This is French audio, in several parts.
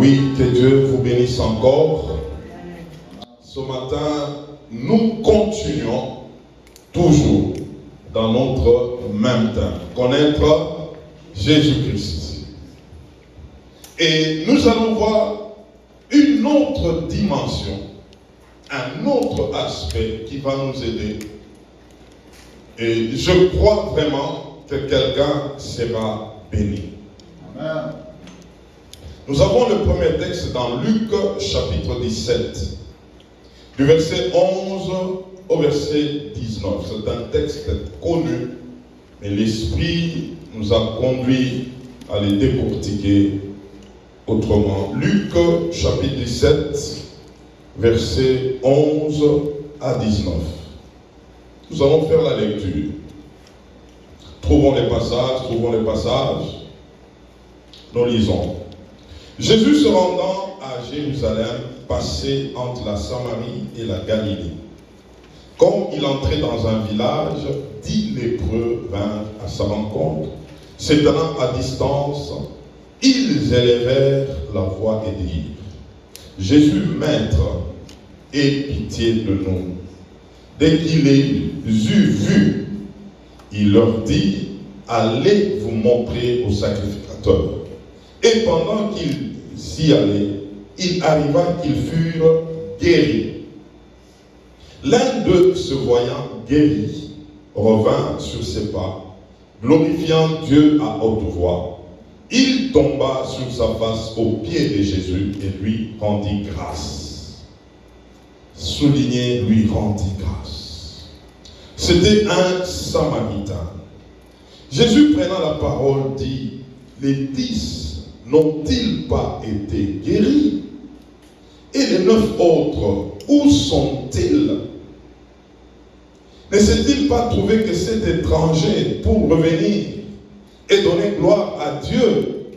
Oui, que Dieu vous bénisse encore. Ce matin, nous continuons toujours dans notre même thème, connaître Jésus-Christ. Et nous allons voir une autre dimension, un autre aspect qui va nous aider. Et je crois vraiment que quelqu'un sera béni. Amen. Nous avons le premier texte dans Luc chapitre 17, du verset 11 au verset 19. C'est un texte connu, mais l'Esprit nous a conduits à les décortiquer autrement. Luc chapitre 17, verset 11 à 19. Nous allons faire la lecture. Trouvons les passages. Nous lisons. Jésus se rendant à Jérusalem, passait entre la Samarie et la Galilée. Comme il entrait dans un village, 10 lépreux vinrent à sa rencontre. Se tenant à distance, ils élevèrent la voix et dirent: Jésus, Maître, aie pitié de nous. Dès qu'il les eut vus, il leur dit: allez vous montrer au sacrificateur. Et pendant qu'ils s'y allaient, il arriva qu'ils furent guéris. L'un d'eux, se voyant guéri, revint sur ses pas, glorifiant Dieu à haute voix. Il tomba sur sa face aux pieds de Jésus et lui rendit grâce. Souligné, lui rendit grâce. C'était un Samaritain. Jésus, prenant la parole, dit: les 10 n'ont-ils pas été guéris? Et les 9 autres, où sont-ils? Ne s'est-il pas trouvé que cet étranger pour revenir et donner gloire à Dieu?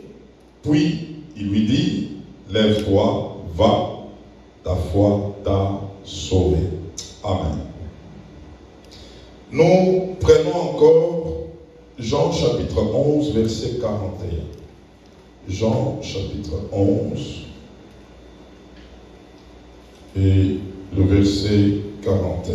Puis il lui dit: lève-toi, va, ta foi t'a sauvé. Amen. Nous prenons encore Jean chapitre 11, verset 41. Jean chapitre 11 et le verset 41.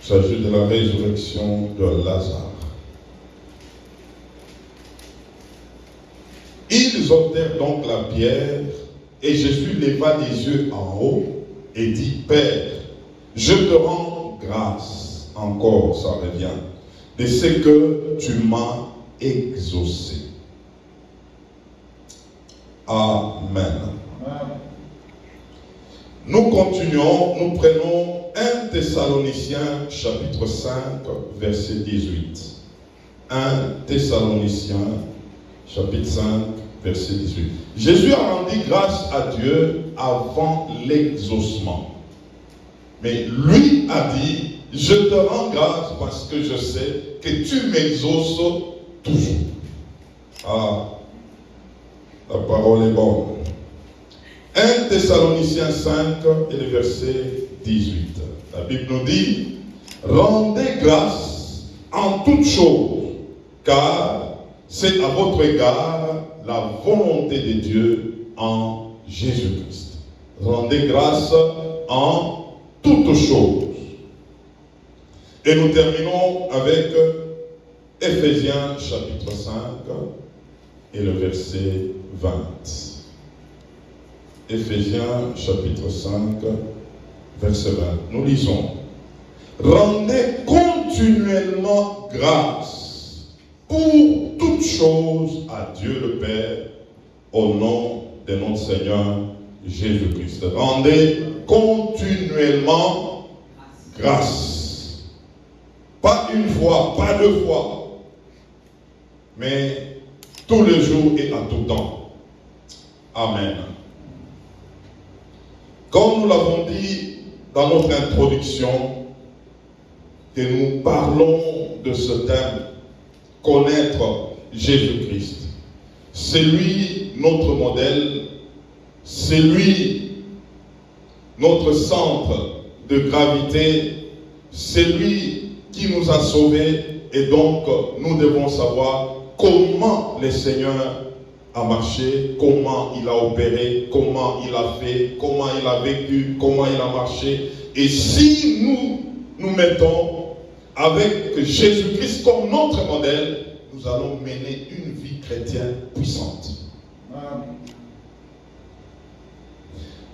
Il s'agit de la résurrection de Lazare. Ils ôtèrent donc la pierre, et Jésus leva les yeux en haut et dit: Père, je te rends grâce, encore ça revient, de ce que tu m'as exaucé. Amen. Nous continuons, nous prenons 1 Thessaloniciens chapitre 5 verset 18. 1 Thessaloniciens chapitre 5 verset 18. Jésus a rendu grâce à Dieu avant l'exaucement. Mais lui a dit: je te rends grâce parce que je sais que tu m'exauces toujours. Ah, la parole est bonne. 1 Thessaloniciens 5 et le verset 18. La Bible nous dit: rendez grâce en toutes choses, car c'est à votre égard la volonté de Dieu en Jésus-Christ. Rendez grâce en toutes choses. Et nous terminons avec Éphésiens chapitre 5 et le verset 20. Éphésiens chapitre 5, verset 20. Nous lisons: rendez continuellement grâce pour toutes choses à Dieu le Père, au nom de notre Seigneur Jésus-Christ. Rendez continuellement grâce. Pas une fois, pas 2 fois, mais tous les jours et à tout temps. Amen. Comme nous l'avons dit dans notre introduction, que nous parlons de ce thème, connaître Jésus-Christ. C'est lui notre modèle, c'est lui notre centre de gravité, c'est lui qui nous a sauvés et donc nous devons savoir comment le Seigneur a marché, comment il a opéré, comment il a fait, comment il a vécu, comment il a marché. Et si nous nous mettons avec Jésus-Christ comme notre modèle, nous allons mener une vie chrétienne puissante.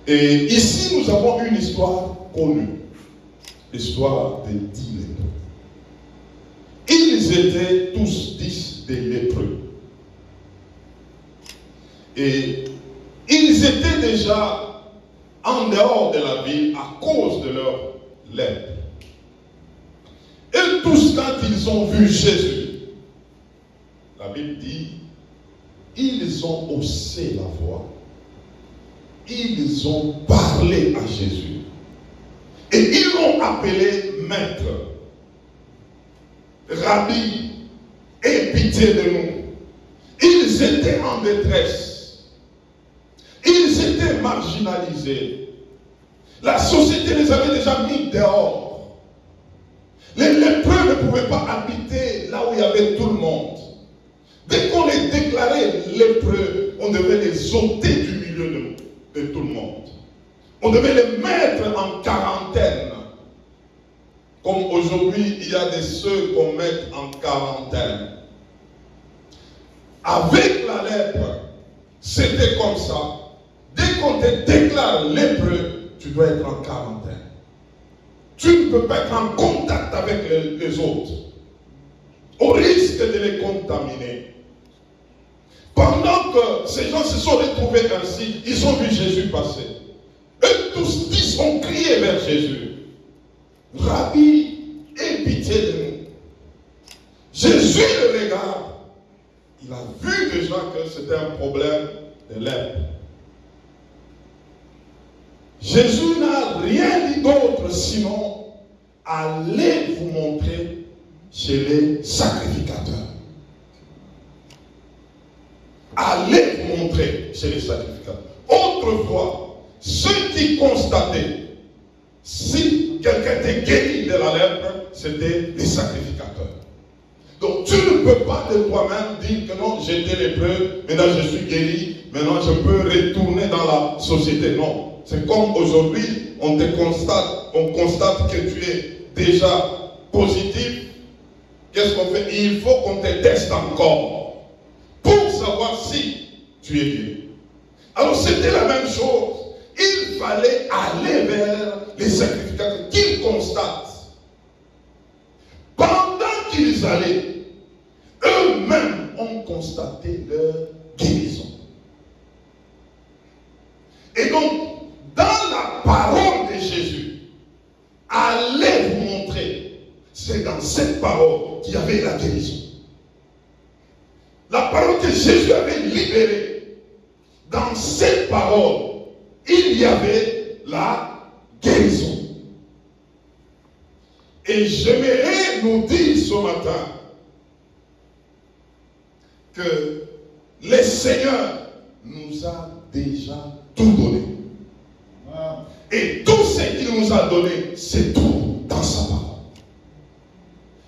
Et ici, nous avons une histoire connue. L'histoire des 10 lépreux. Ils étaient tous 10 des lépreux. Et ils étaient déjà en dehors de la ville à cause de leur lèpre. Et tous, quand ils ont vu Jésus, la Bible dit, ils ont haussé la voix. Ils ont parlé à Jésus. Et ils l'ont appelé maître. Rabbi, aie pitié de nous. Ils étaient en détresse. Ils étaient marginalisés. La société les avait déjà mis dehors. Les lépreux ne pouvaient pas habiter là où il y avait tout le monde. Dès qu'on les déclarait lépreux, on devait les ôter du milieu de tout le monde. On devait les mettre en quarantaine. Comme aujourd'hui, il y a des ceux qu'on met en quarantaine. Avec la lèpre, c'était comme ça. Dès qu'on te déclare lépreux, tu dois être en quarantaine. Tu ne peux pas être en contact avec les autres, au risque de les contaminer. Pendant que ces gens se sont retrouvés ainsi, ils ont vu Jésus passer. Eux tous 10 ont crié vers Jésus. Rabbi, aie pitié de nous. Jésus le regarde. Il a vu déjà que c'était un problème de lèpre. Jésus n'a rien dit d'autre sinon allez vous montrer chez les sacrificateurs. Allez vous montrer chez les sacrificateurs. Autrefois, ceux qui constataient si quelqu'un était guéri de la lèpre, c'était les sacrificateurs. Donc tu ne peux pas de toi-même dire que non, j'étais lépreux, maintenant je suis guéri, maintenant je peux retourner dans la société. Non. C'est comme aujourd'hui, on constate que tu es déjà positif. Qu'est-ce qu'on fait? Il faut qu'on te teste encore pour savoir si tu es guéri. Alors c'était la même chose. Il fallait aller vers les sacrificateurs qu'ils constatent. Pendant qu'ils allaient, eux-mêmes ont constaté leur guérison. Et donc, dans la parole de Jésus, allez vous montrer, c'est dans cette parole qu'il y avait la guérison. La parole que Jésus avait libérée, dans cette parole, il y avait la guérison. Et j'aimerais nous dire ce matin que le Seigneur nous a déjà tout donné. Et tout ce qu'il nous a donné, c'est tout dans sa parole.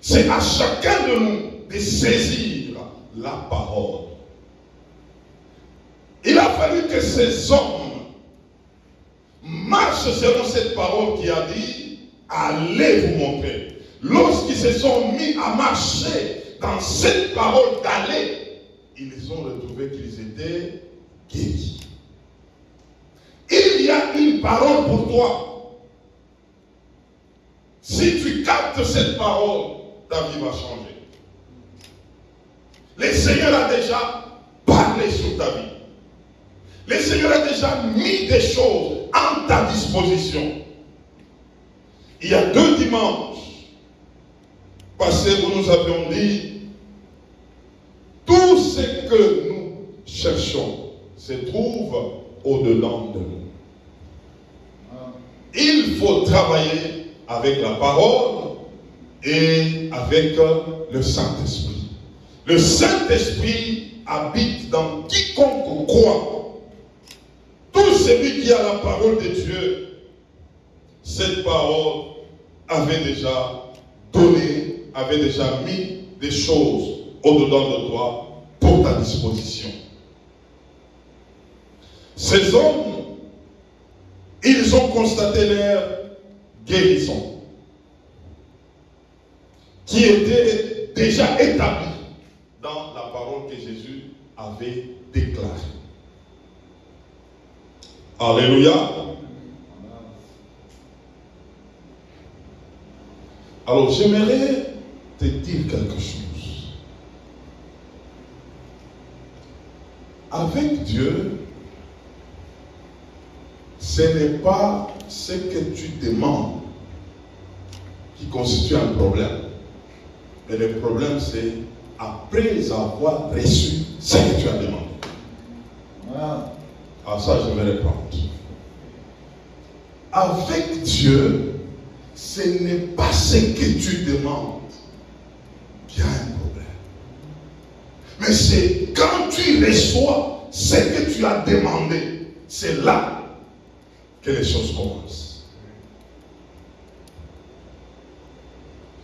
C'est à chacun de nous de saisir la parole. Il a fallu que ces hommes marchent selon cette parole qui a dit allez vous montrer. Lorsqu'ils se sont mis à marcher dans cette parole d'aller, ils ont retrouvé qu'ils étaient guéris. Il y a une parole pour toi. Si tu captes cette parole, ta vie va changer. Le Seigneur a déjà parlé sur ta vie. Le Seigneur a déjà mis des choses en ta disposition. Il y a 2 dimanches passés où nous avions dit tout ce que nous cherchons se trouve au-dedans de nous. Il faut travailler avec la parole et avec le Saint-Esprit. Le Saint-Esprit habite dans quiconque croit. Tout celui qui a la parole de Dieu, cette parole avait déjà donné, avait déjà mis des choses au-dedans de toi pour ta disposition. Ces hommes, ils ont constaté leur guérison qui était déjà établie dans la parole que Jésus avait déclarée. Alléluia. Alors j'aimerais te dire quelque chose. Avec Dieu, ce n'est pas ce que tu demandes qui constitue un problème. Mais le problème, c'est après avoir reçu ce que tu as demandé. Ah, ça, je vais reprendre. Avec Dieu, ce n'est pas ce que tu demandes qui a un problème. Mais c'est quand tu reçois ce que tu as demandé, c'est là que les choses commencent.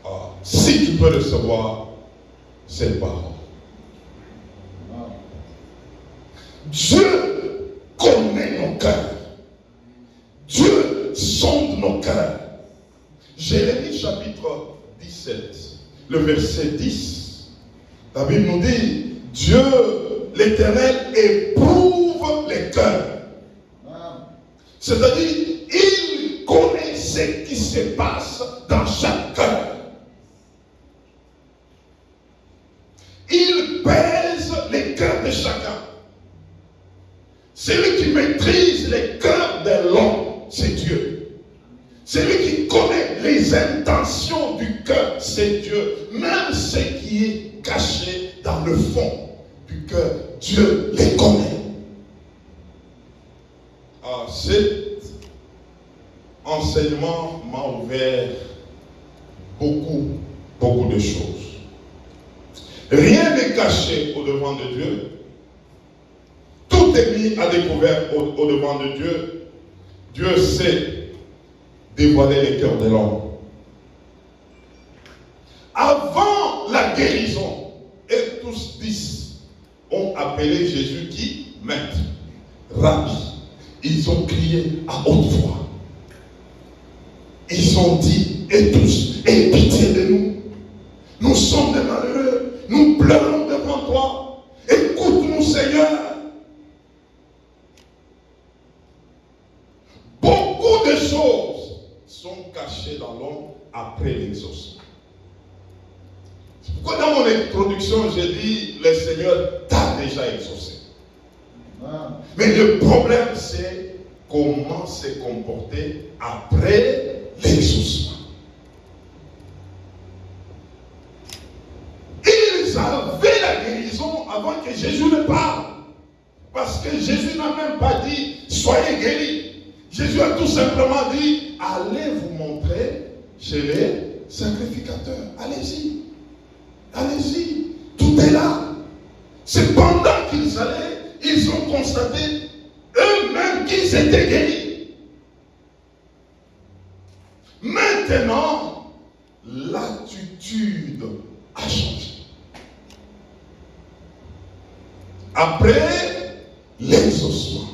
Ah, si tu peux recevoir ces paroles. Dieu connaît nos cœurs. Dieu sonde nos cœurs. Jérémie chapitre 17, le verset 10. La Bible nous dit, Dieu, l'Éternel, éprouve les cœurs. C'est-à-dire, il connaît ce qui se passe dans chaque cœur. Il pèse les cœurs de chacun. Celui qui maîtrise les cœurs de l'homme, c'est Dieu. Celui qui connaît les intentions du cœur, c'est Dieu. Même ce qui est caché dans le fond du cœur, Dieu les connaît. Ah, cet enseignement m'a ouvert beaucoup de choses. Rien n'est caché au devant de Dieu. Tout est mis à découvert au devant de Dieu. Dieu sait dévoiler les cœurs de l'homme. Avant la guérison, et tous 10 ont appelé Jésus qui? Maître, Rabbi. Ils ont crié à haute voix. Ils ont dit, et tous, aie pitié de nous. Nous sommes des malheureux. Nous pleurons devant toi. Écoute-nous, Seigneur. Beaucoup de choses sont cachées dans l'homme après l'exaucement. C'est pourquoi dans mon introduction, j'ai dit, le Seigneur t'a déjà exaucé. Mais le problème, c'est comment se comporter après l'exaucement. Ils avaient la guérison avant que Jésus ne parle. Parce que Jésus n'a même pas dit, soyez guéris. Jésus a tout simplement dit, allez vous montrer chez les sacrificateurs. Allez-y. Allez-y. Tout est là. C'est pendant qu'ils allaient, ils ont constaté eux-mêmes qu'ils étaient guéris. Maintenant, l'attitude a changé. Après l'exaucement.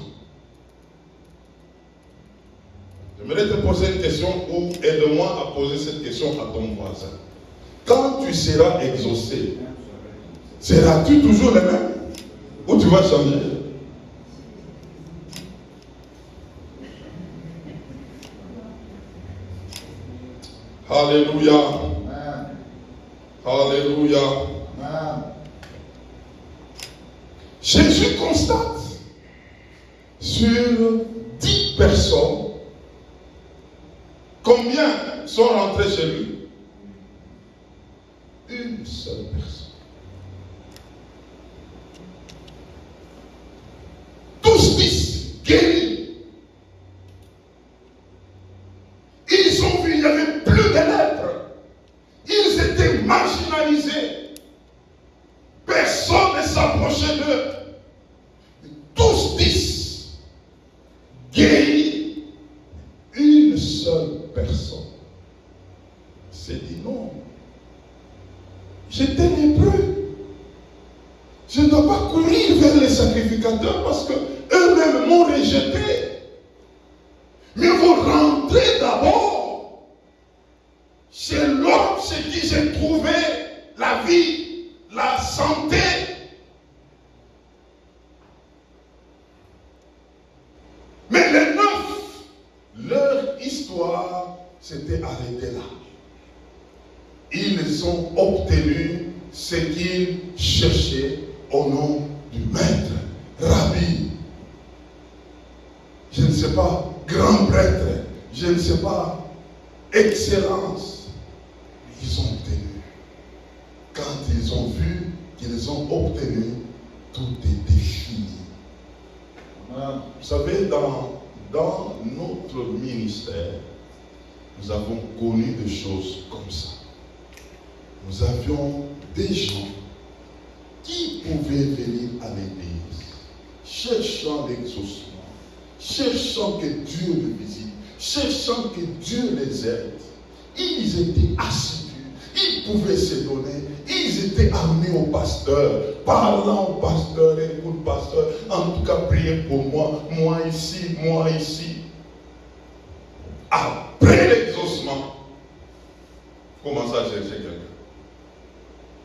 J'aimerais te poser une question ou aide-moi à poser cette question à ton voisin. Quand tu seras exaucé, seras-tu toujours le même ou tu vas changer? Alléluia. Alléluia. Jésus constate sur 10 personnes combien sont rentrés chez lui. Une seule personne. Tous 10 guéris. Ils ont vu, il n'y avait plus de lèpre. Ils étaient marginalisés. Personne ne s'approchait d'eux. Tous 10 guéris. Une seule personne j'étais lépreux. Je ne dois pas courir vers les sacrificateurs parce qu'eux-mêmes m'ont rejeté. Mais vous rentrez d'abord chez l'homme chez qui j'ai trouvé la vie, la santé. Mais les 9, leur histoire s'était arrêtée là. Ils ont obtenu ce qu'ils cherchaient au nom du maître, Rabbi, je ne sais pas, grand prêtre, je ne sais pas, excellence. Ils ont obtenu. Quand ils ont vu qu'ils ont obtenu, tout était fini. Vous savez, dans notre ministère, nous avons connu des choses comme ça. Nous avions des gens qui pouvaient venir à l'église, cherchant l'exaucement, cherchant que Dieu les visite, cherchant que Dieu les aide. Ils étaient assidus, ils pouvaient se donner, ils étaient amenés au pasteur, parlant au pasteur, écoute pasteur, en tout cas priez pour moi, moi ici, moi ici. Après l'exaucement, commence à chercher quelqu'un.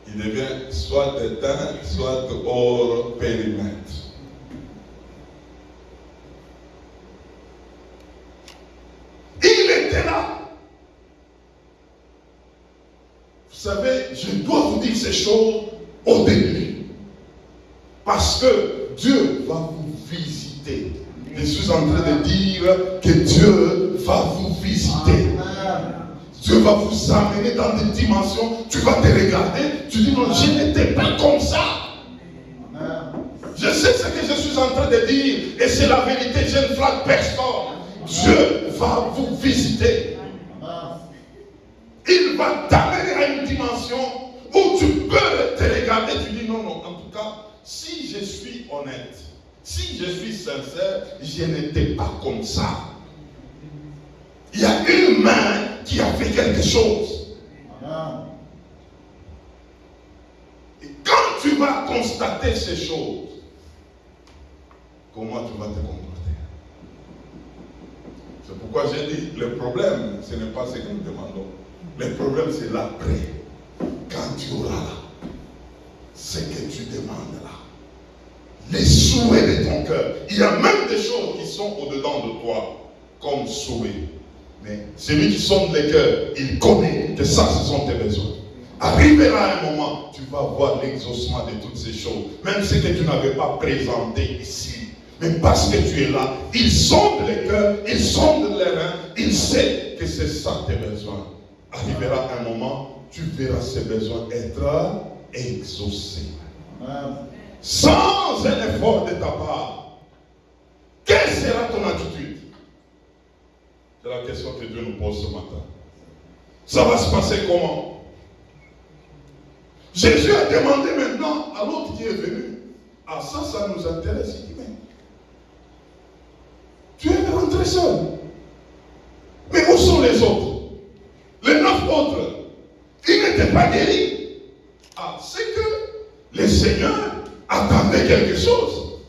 Il devient soit éteint, soit hors périmètre. Il était là. Vous savez, je dois vous dire ces choses au début. Parce que Dieu va vous visiter. Je suis en train de dire que Dieu va vous visiter. Dieu va vous amener dans des dimensions. Tu vas te regarder. Tu dis non, je n'étais pas comme ça. Je sais ce que je suis en train de dire. Et c'est la vérité. Je ne flatte personne. Dieu va vous visiter. Il va t'amener à une dimension où tu peux te regarder. Tu dis non, non. En tout cas, si je suis honnête, si je suis sincère, je n'étais pas comme ça. Il y a une main qui a fait quelque chose. Et quand tu vas constater ces choses, comment tu vas te comporter? C'est pourquoi j'ai dit, le problème, ce n'est pas ce que nous demandons. Le problème, c'est l'après. Quand tu auras là, ce que tu demandes là, les souhaits de ton cœur. Il y a même des choses qui sont au-dedans de toi, comme souhaits. Mais celui qui sonde les cœurs, il connaît que ça, ce sont tes besoins. Arrivera un moment, tu vas voir l'exaucement de toutes ces choses. Même ce que tu n'avais pas présenté ici. Mais parce que tu es là, il sonde les cœurs, il sonde les reins, il sait que c'est ça tes besoins. Arrivera un moment, tu verras ces besoins être exaucés. Sans un effort de ta part. Quelle sera ton attitude? C'est la question que Dieu nous pose ce matin. Ça va se passer comment? Jésus a demandé maintenant à l'autre qui est venu. Ah, ça nous intéresse. Il dit, mais tu es rentré seul. Mais où sont les autres? Les 9 autres, ils n'étaient pas guéris. Ah, c'est que le Seigneur attendait quelque chose.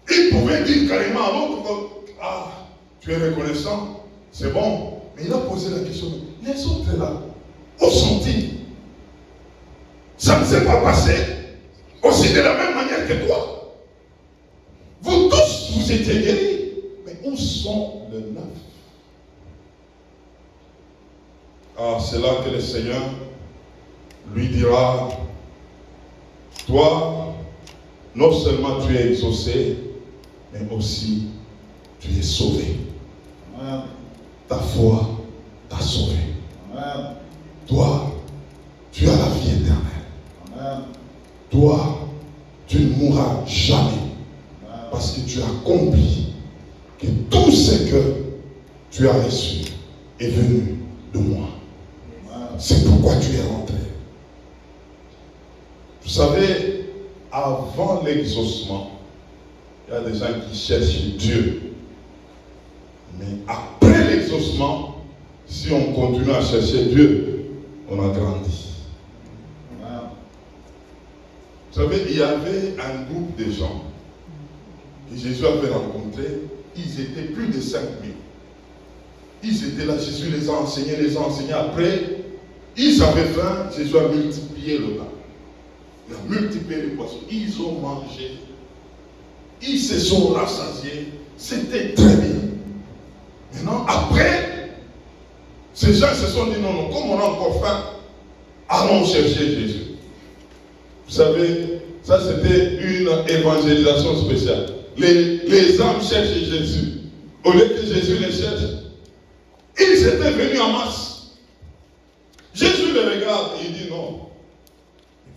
Il pouvait dire carrément à l'autre, ah, tu es reconnaissant, c'est bon. Mais il a posé la question, les autres là, où sont-ils? Ça ne s'est pas passé aussi de la même manière que toi. Vous tous, vous étiez guéris. Mais où sont les 9? Ah, c'est là que le Seigneur lui dira, toi, non seulement tu es exaucé, mais aussi tu es sauvé. Amen. Ta foi t'a sauvé. Amen. Toi, tu as la vie éternelle. Amen. Toi, tu ne mourras jamais. Amen. Parce que tu as accompli que tout ce que tu as reçu est venu de moi. Amen. C'est pourquoi tu es rentré. Vous savez, avant l'exaucement, il y a des gens qui cherchent Dieu. Mais après l'exaucement, si on continue à chercher Dieu, on a grandi. Vous savez, il y avait un groupe de gens que Jésus avait rencontrés. Ils étaient plus de 5000. Ils étaient là, Jésus les a enseignés. Après, ils avaient faim, Jésus a multiplié le pain. Il a multiplié les poissons. Ils ont mangé. Ils se sont rassasiés. C'était très bien. Maintenant, après, ces gens se sont dit, non, comme on a encore faim, allons chercher Jésus. Vous savez, ça c'était une évangélisation spéciale. Les âmes cherchent Jésus. Au lieu que Jésus les cherche, ils étaient venus en masse. Jésus les regarde et il dit, non,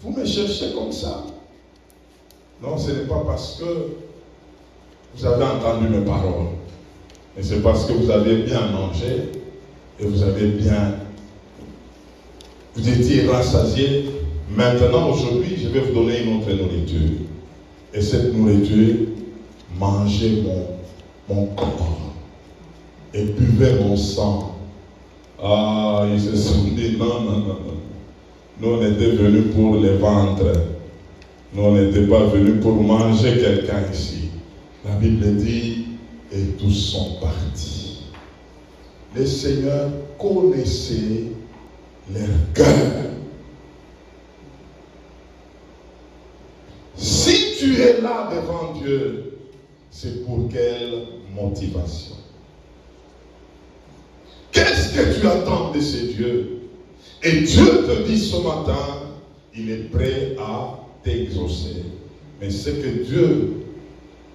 vous me cherchez comme ça. Non, ce n'est pas parce que vous avez entendu mes paroles, mais c'est parce que vous avez bien mangé et vous étiez rassasiés. Maintenant, aujourd'hui, je vais vous donner une autre nourriture. Et cette nourriture, mangez mon corps et buvez mon sang. Ah, ils se sont dit, non. Nous, on était venus pour les ventres. Nous, on n'était pas venus pour manger quelqu'un ici. La Bible dit, et tous sont partis. Le Seigneur connaissait leur cœur. Si tu es là devant Dieu, c'est pour quelle motivation? Qu'est-ce que tu attends de ce Dieu? Et Dieu te dit ce matin, il est prêt à t'exaucer. Mais ce que Dieu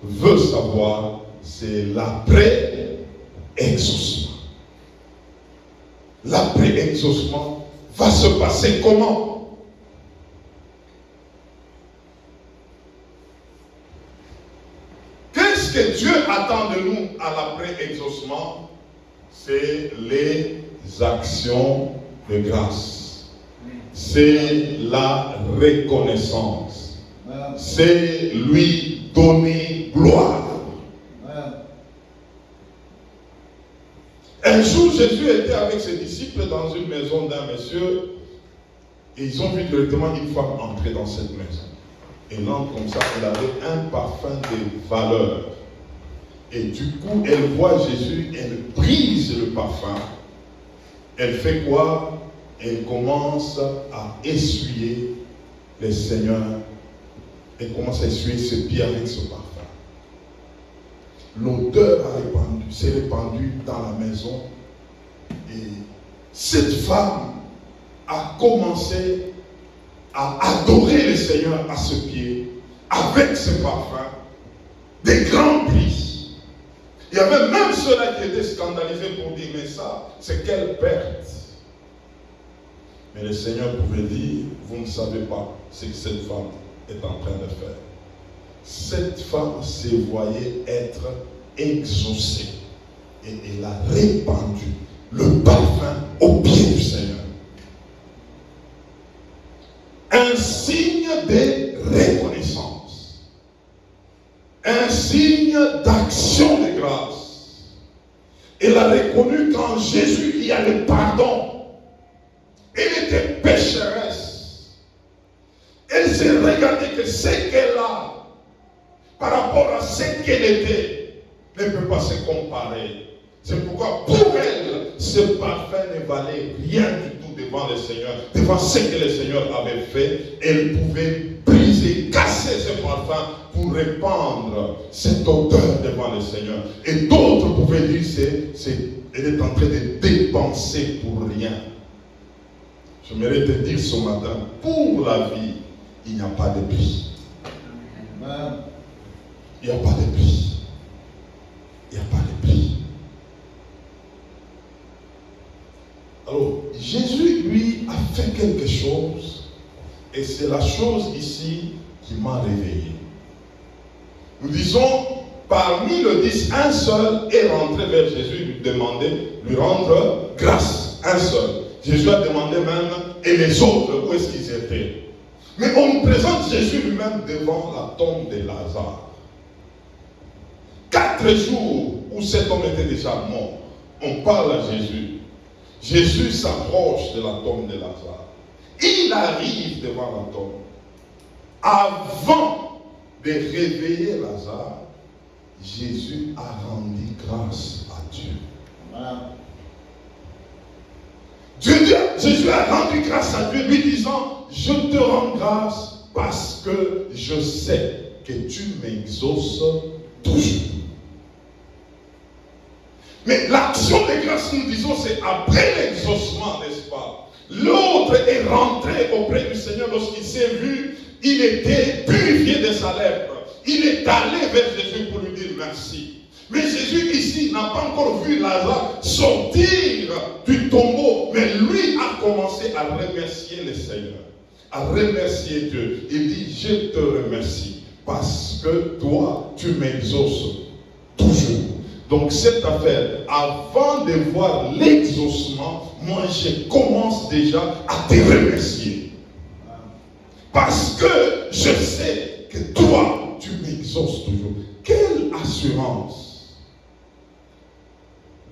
veut savoir, c'est l'après-exaucement. L'après-exaucement va se passer comment? Qu'est-ce que Dieu attend de nous à l'après-exaucement? C'est les actions de grâce. C'est la reconnaissance. C'est lui donner gloire. Un jour, Jésus était avec ses disciples dans une maison d'un monsieur et ils ont vu directement une femme entrer dans cette maison. Et là, comme ça, elle avait un parfum de valeur. Et du coup, elle voit Jésus, elle brise le parfum. Elle fait quoi? Elle commence à essuyer les seigneurs. Elle commence à essuyer ses pieds avec ce parfum. L'odeur s'est répandue dans la maison. Et cette femme a commencé à adorer le Seigneur à ses pieds, avec ce parfum, des grands prix. Il y avait même ceux-là qui étaient scandalisés pour dire, mais ça, c'est quelle perte. Mais le Seigneur pouvait dire, vous ne savez pas ce que cette femme est en train de faire. Cette femme se voyait être exaucée. Et elle a répandu le parfum au pied du Seigneur. Un signe de reconnaissance. Un signe d'action de grâce. Elle a reconnu qu'en Jésus, il y a le pardon. Elle était pécheresse. Elle s'est regardée que ce qu'elle a, par rapport à ce qu'elle était, ne peut pas se comparer. C'est pourquoi pour elle, ce parfum ne valait rien du tout devant le Seigneur. Devant ce que le Seigneur avait fait, elle pouvait briser, casser ce parfum pour répandre cette odeur devant le Seigneur. Et d'autres pouvaient dire, elle est en train de dépenser pour rien. J'aimerais te dire ce matin, pour la vie, il n'y a pas de prix. Il n'y a pas de prix. Il n'y a pas de prix. Alors, Jésus, lui, a fait quelque chose, et c'est la chose ici qui m'a réveillé. Nous disons, parmi le 10, un seul est rentré vers Jésus, lui rendre grâce. Un seul. Jésus a demandé même, et les autres, où est-ce qu'ils étaient? Mais on présente Jésus lui-même devant la tombe de Lazare. 4 jours où cet homme était déjà mort, on parle à Jésus. Jésus s'approche de la tombe de Lazare. Il arrive devant la tombe. Avant de réveiller Lazare, Jésus a rendu grâce à Dieu. Jésus a rendu grâce à Dieu, lui disant, je te rends grâce parce que je sais que tu m'exauces toujours. Mais l'action de grâce, nous disons, c'est après l'exaucement, n'est-ce pas? L'autre est rentré auprès du Seigneur lorsqu'il s'est vu, il était purifié de sa lèpre. Il est allé vers Jésus pour lui dire merci. Mais Jésus ici n'a pas encore vu Lazare sortir du tombeau, mais lui a commencé à remercier le Seigneur, à remercier Dieu. Il dit, je te remercie parce que toi, tu m'exauces toujours. Donc cette affaire, avant de voir l'exaucement, moi je commence déjà à te remercier. Parce que je sais que toi, tu m'exauces toujours. Quelle assurance!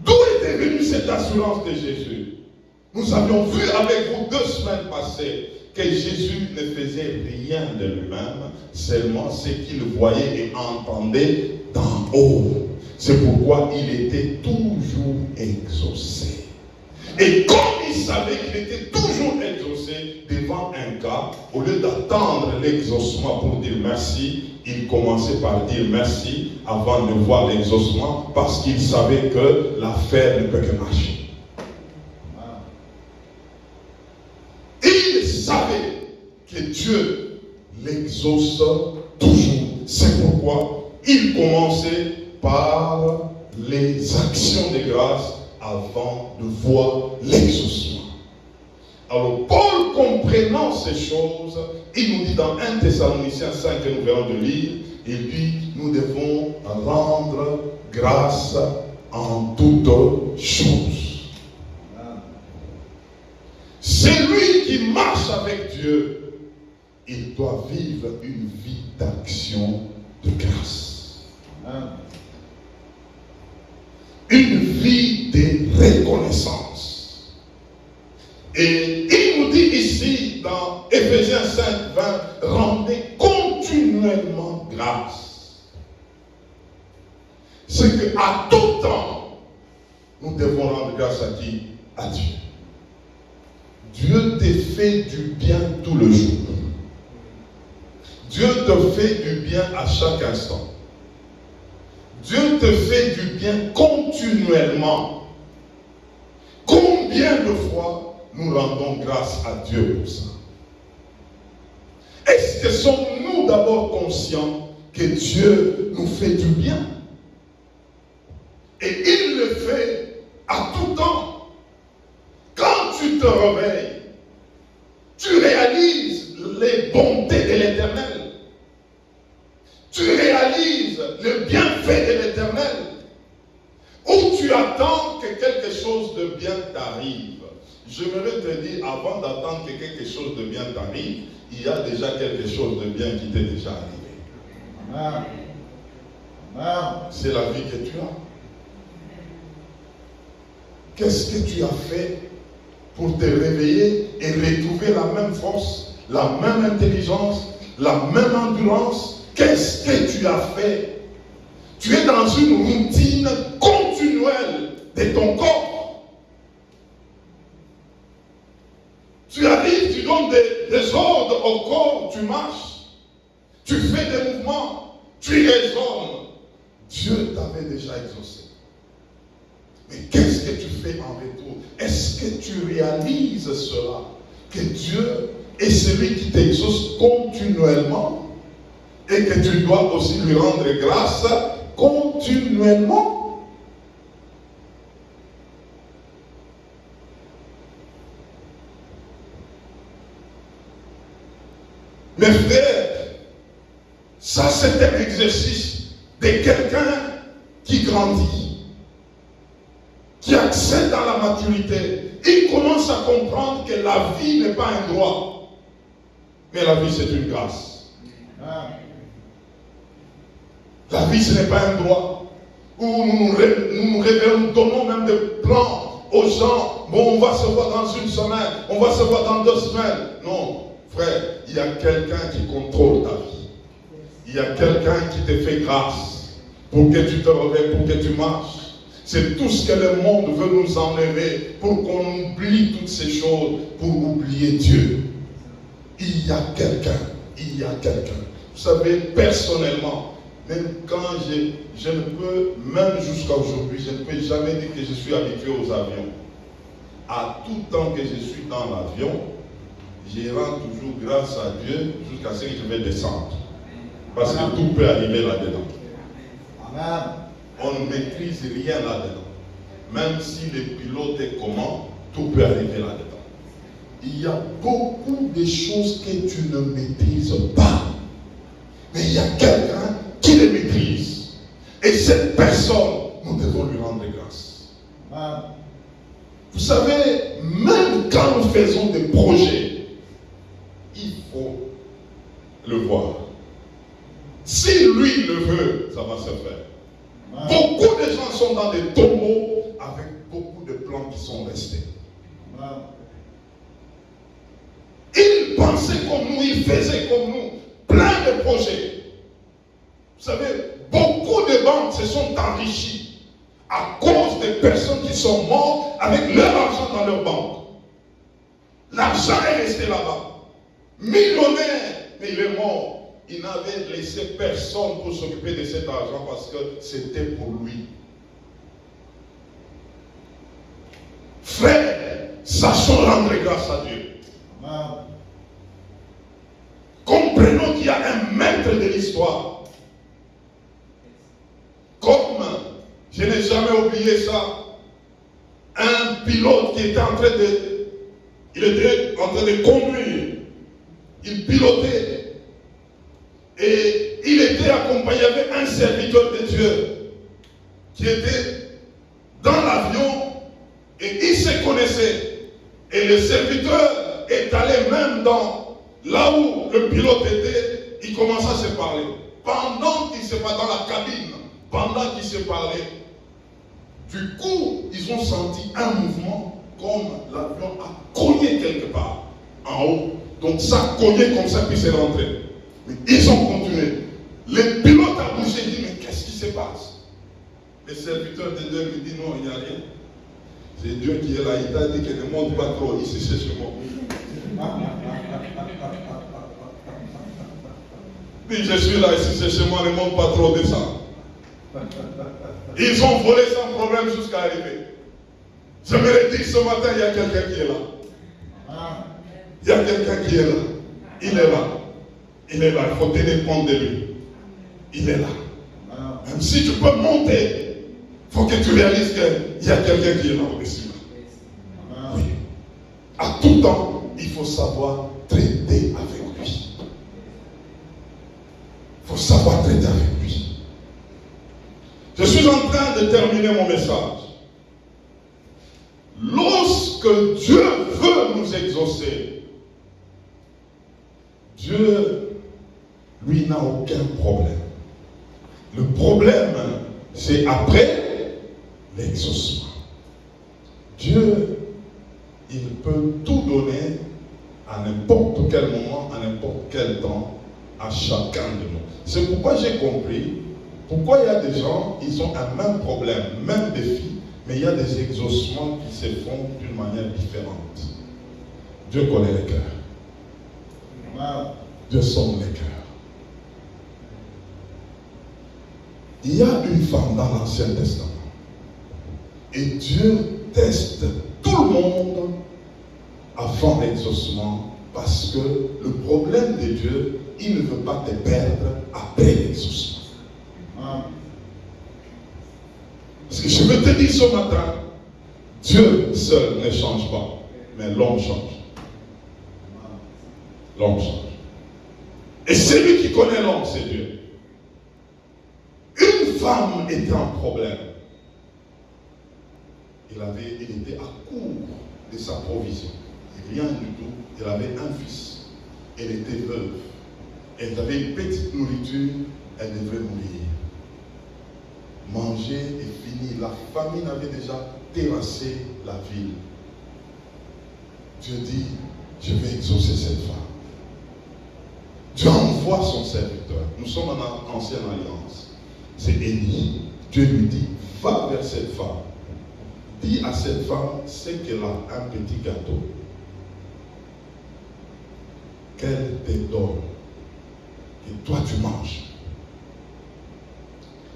D'où est venue cette assurance de Jésus? Nous avions vu avec vous 2 semaines passées que Jésus ne faisait rien de lui-même, seulement ce qu'il voyait et entendait d'en haut. C'est pourquoi il était toujours exaucé. Et comme il savait qu'il était toujours exaucé devant un cas, au lieu d'attendre l'exaucement pour dire merci, il commençait par dire merci avant de voir l'exaucement parce qu'il savait que l'affaire ne peut que marcher. Il savait que Dieu l'exauce toujours. C'est pourquoi il commençait par les actions de grâce avant de voir l'exaucement. Alors Paul, comprenant ces choses, il nous dit dans 1 Thessaloniciens 5 que nous venons de lire, il dit, nous devons rendre grâce en toutes choses. Celui qui marche avec Dieu, il doit vivre une vie d'action de grâce. Une vie de reconnaissance. Et il nous dit ici dans Éphésiens 5, 20, rendez continuellement grâce. C'est qu'à tout temps, nous devons rendre grâce à qui? À Dieu. Dieu te fait du bien tout le jour. Dieu te fait du bien à chaque instant. Dieu te fait du bien continuellement. Combien de fois nous rendons grâce à Dieu pour ça? Est-ce que sommes-nous d'abord conscients que Dieu nous fait du bien? Et il le fait à tout temps. Quand tu te réveilles, tu réalises les bontés de l'Éternel. Tu réalises le bienfait de l'Éternel. Ou tu attends que quelque chose de bien t'arrive. J'aimerais te dire, avant d'attendre que quelque chose de bien t'arrive, il y a déjà quelque chose de bien qui t'est déjà arrivé. Amen. Amen. C'est la vie que tu as. Qu'est-ce que tu as fait pour te réveiller et retrouver la même force, la même intelligence, la même endurance? Qu'est-ce que tu as fait? Tu es dans une routine continuelle de ton corps. Tu arrives, tu donnes des ordres au corps, tu marches, tu fais des mouvements, tu raisonnes. Dieu t'avait déjà exaucé. Mais qu'est-ce que tu fais en retour? Est-ce que tu réalises cela? Que Dieu est celui qui t'exauce continuellement et que tu dois aussi lui rendre grâce continuellement. Mes frères, ça c'est un exercice de quelqu'un qui grandit, qui accède à la maturité. Il commence à comprendre que la vie n'est pas un droit, mais la vie c'est une grâce. La vie ce n'est pas un droit où nous nous révélons, nous donnons même des plans aux gens, bon, on va se voir dans une semaine, on va se voir dans 2 semaines. Non, frère, il y a quelqu'un qui contrôle ta vie. Il y a quelqu'un qui te fait grâce pour que tu te réveilles, pour que tu marches. C'est tout ce que le monde veut nous enlever pour qu'on oublie toutes ces choses, pour oublier Dieu. Il y a quelqu'un, il y a quelqu'un. Vous savez, personnellement, même quand je ne peux, même jusqu'à aujourd'hui, je ne peux jamais dire que je suis habitué aux avions. À tout temps que je suis dans l'avion, je rends toujours grâce à Dieu jusqu'à ce que je vais descendre. Parce que tout peut arriver là-dedans. Amen. On ne maîtrise rien là-dedans. Même si le pilote est comment, tout peut arriver là-dedans. Il y a beaucoup de choses que tu ne maîtrises pas. Mais il y a quelqu'un qui les maîtrise. Et cette personne, nous devons lui rendre grâce. Amen. Vous savez, même quand nous faisons des projets, il faut le voir. Si lui le veut, ça va se faire. Amen. Beaucoup de gens sont dans des tombeaux avec beaucoup de plans qui sont restés. Amen. Ils pensaient comme nous, ils faisaient comme nous, plein de projets. Vous savez, beaucoup de banques se sont enrichies à cause des personnes qui sont mortes avec leur argent dans leur banque. L'argent est resté là-bas. Millionnaire, mais il est mort. Il n'avait laissé personne pour s'occuper de cet argent parce que c'était pour lui. Frère, sachons rendre grâce à Dieu. Amen. Comprenons qu'il y a un maître de l'histoire. Comme, je n'ai jamais oublié ça, un pilote qui était en train de conduire. Il pilotait. Et il était accompagné avec un serviteur de Dieu qui était dans l'avion et il se connaissait. Et le serviteur est allé même dans là où le pilote était, il commença à se parler. Pendant qu'il se parlait dans la cabine, pendant qu'il se parlait, du coup, ils ont senti un mouvement comme l'avion a cogné quelque part en haut. Donc ça cognait comme ça puis c'est rentré. Mais ils ont continué. Le pilote a bougé et dit, mais qu'est-ce qui se passe? Le serviteur de Dieu lui dit, non, il n'y a rien. C'est Dieu qui est là. Il t'a dit que ne monte pas trop. Ici, c'est chez moi. Dit, je suis là, ici, c'est chez moi. Ne monte pas trop, descends. Ils ont volé sans problème jusqu'à arriver. Je me dis ce matin, il y a quelqu'un qui est là. Il y a quelqu'un qui est là. Il est là. Il est là, il faut tenir compte de lui. Il est là. Même si tu peux monter, il faut que tu réalises qu'il y a quelqu'un qui est là au-dessus. Oui. À tout temps, il faut savoir traiter avec lui. Il faut savoir traiter avec lui. Je suis en train de terminer mon message. Lorsque Dieu veut nous exaucer, Dieu, lui, n'a aucun problème. Le problème, c'est après l'exaucement. Dieu, il peut tout donner à n'importe quel moment, à n'importe quel temps, à chacun de nous. C'est pourquoi j'ai compris pourquoi il y a des gens, ils ont un même problème, même défi, mais il y a des exaucements qui se font d'une manière différente. Dieu connaît les cœurs. Dieu sonde les cœurs. Il y a une femme dans l'Ancien Testament. Et Dieu teste tout le monde avant l'exaucement. Parce que le problème de Dieu, il ne veut pas te perdre après l'exaucement. Parce que je veux te dire ce matin, Dieu seul ne change pas, mais l'homme change. L'homme change. Et celui qui connaît l'homme, c'est Dieu. Une femme était en problème. Il était à court de sa provision. Rien du tout. Elle avait un fils. Elle était veuve. Elle avait une petite nourriture. Elle devait mourir. Manger et fini. La famine avait déjà terrassé la ville. Dieu dit, je vais exaucer cette femme. Dieu envoie son serviteur. Nous sommes en ancienne alliance. C'est Élie. Dieu lui dit, va vers cette femme. Dis à cette femme, c'est qu'elle a un petit gâteau. Qu'elle te donne. Et toi tu manges.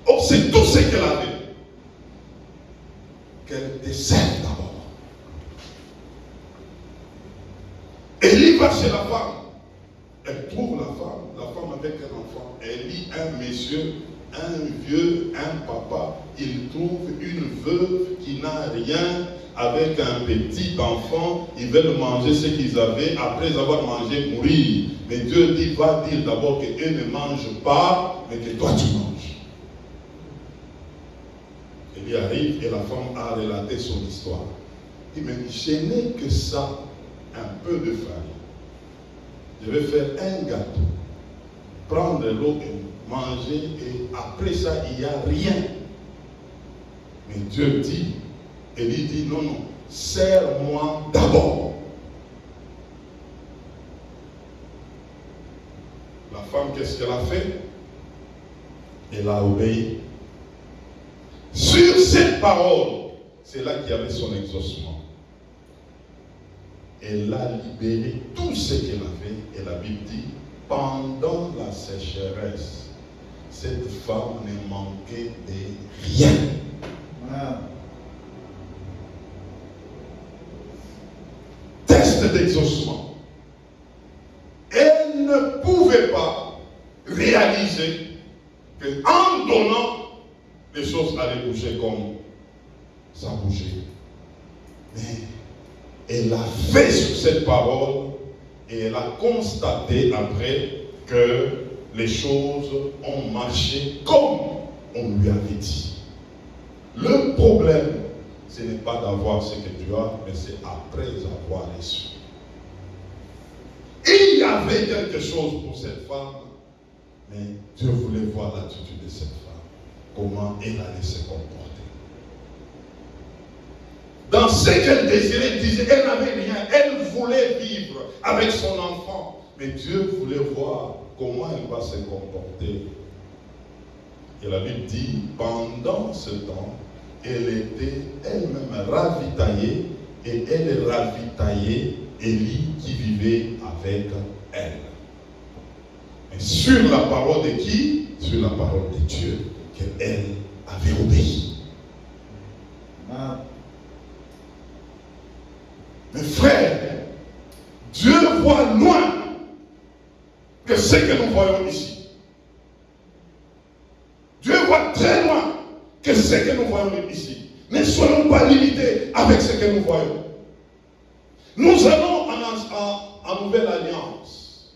Oh, c'est tout ce qu'elle avait. Qu'elle te serve d'abord. Élie va chez la femme. Elle trouve la femme avec un enfant. Elle lit un monsieur, un vieux, un papa. Il trouve une veuve qui n'a rien avec un petit enfant. Ils veulent manger ce qu'ils avaient. Après avoir mangé, mourir. Mais Dieu dit, va dire d'abord qu'eux ne mangent pas, mais que toi tu manges. Il arrive et la femme a relaté son histoire. Il me dit, je n'ai que ça, un peu de farine. Je vais faire un gâteau, prendre l'eau et manger, et après ça, il n'y a rien. Mais Dieu dit, Élie dit, non, non, sers-moi d'abord. La femme, qu'est-ce qu'elle a fait? Elle a obéi. Sur cette parole, c'est là qu'il y avait son exaucement. Elle a libéré tout ce qu'elle avait, et la Bible dit, pendant la sécheresse, cette femme ne manquait de rien. Test d'exaucement. Elle ne pouvait pas réaliser qu'en donnant, les choses allaient bouger comme ça bougeait. Mais elle a fait sur cette parole et elle a constaté après que les choses ont marché comme on lui avait dit. Le problème, ce n'est pas d'avoir ce que tu as, mais c'est après avoir reçu. Il y avait quelque chose pour cette femme, mais Dieu voulait voir l'attitude de cette femme. Comment elle allait se comporter. Dans ce qu'elle désirait, elle disait, elle n'avait rien. Elle voulait vivre avec son enfant. Mais Dieu voulait voir comment elle va se comporter. Et la Bible dit, pendant ce temps, elle était elle-même ravitaillée, et elle ravitaillait Élie qui vivait avec elle. Et sur la parole de qui? Sur la parole de Dieu, qu'elle avait obéi. Mes frères, Dieu voit loin que ce que nous voyons ici. Dieu voit très loin que ce que nous voyons ici. Ne soyons pas limités avec ce que nous voyons. Nous allons en Nouvelle Alliance.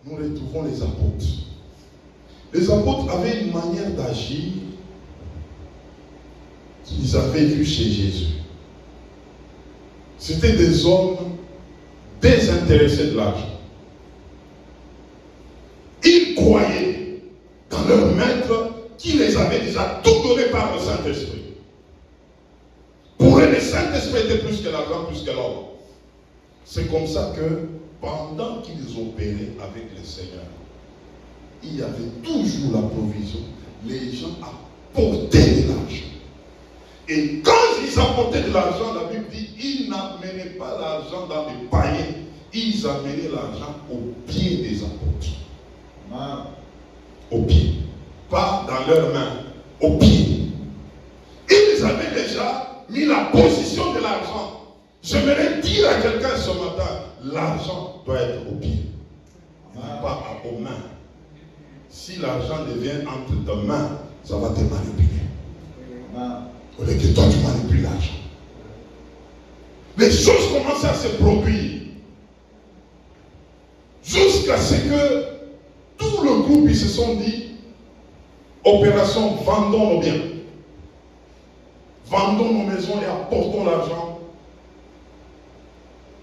Nous retrouvons les apôtres. Les apôtres avaient une manière d'agir qu'ils avaient vue chez Jésus. C'était des hommes désintéressés de l'argent. Ils croyaient dans leur maître qui les avait déjà tout donné par le Saint-Esprit. Pour eux, le Saint-Esprit était plus que l'argent, plus que l'or. C'est comme ça que pendant qu'ils opéraient avec le Seigneur, il y avait toujours la provision. Les gens apportaient de l'argent. Et quand ils apportaient de l'argent, la Bible dit, ils n'amenaient pas l'argent dans les païens. Ils amenaient l'argent au pied des apôtres. Au pied. Pas dans leurs mains. Au pied. Ils avaient déjà mis la position de l'argent. J'aimerais dire à quelqu'un ce matin, l'argent doit être au pied. Pas aux mains. Si l'argent devient entre tes mains, ça va te manipuler. Au lieu que toi tu manipules l'argent. Les choses commencent à se produire. Jusqu'à ce que tout le groupe, ils se sont dit, opération, vendons nos biens. Vendons nos maisons et apportons l'argent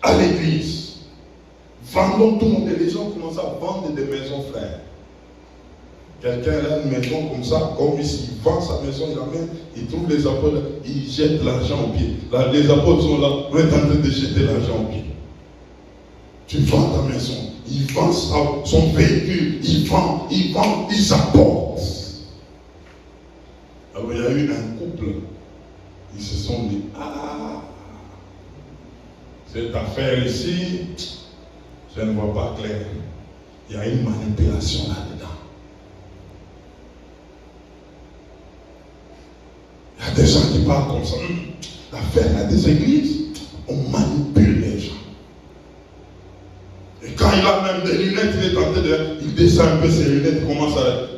à l'église. Vendons tout le monde. Et les gens commencent à vendre des maisons, frères. Quelqu'un a une maison comme ça, comme ici, il vend sa maison, il amène, il trouve les apôtres, il jette l'argent au pied. Là, les apôtres sont là, on est en train de jeter l'argent au pied. Tu vends ta maison, il vend son véhicule, il vend, ils apportent. Alors il y a eu un couple, ils se sont dit, ah, cette affaire ici, je ne vois pas clair. Il y a une manipulation là-dedans. Il y a des gens qui parlent comme ça. L'affaire là des églises, on manipule les gens. Et quand il a même des lunettes, il descend un peu ses lunettes, il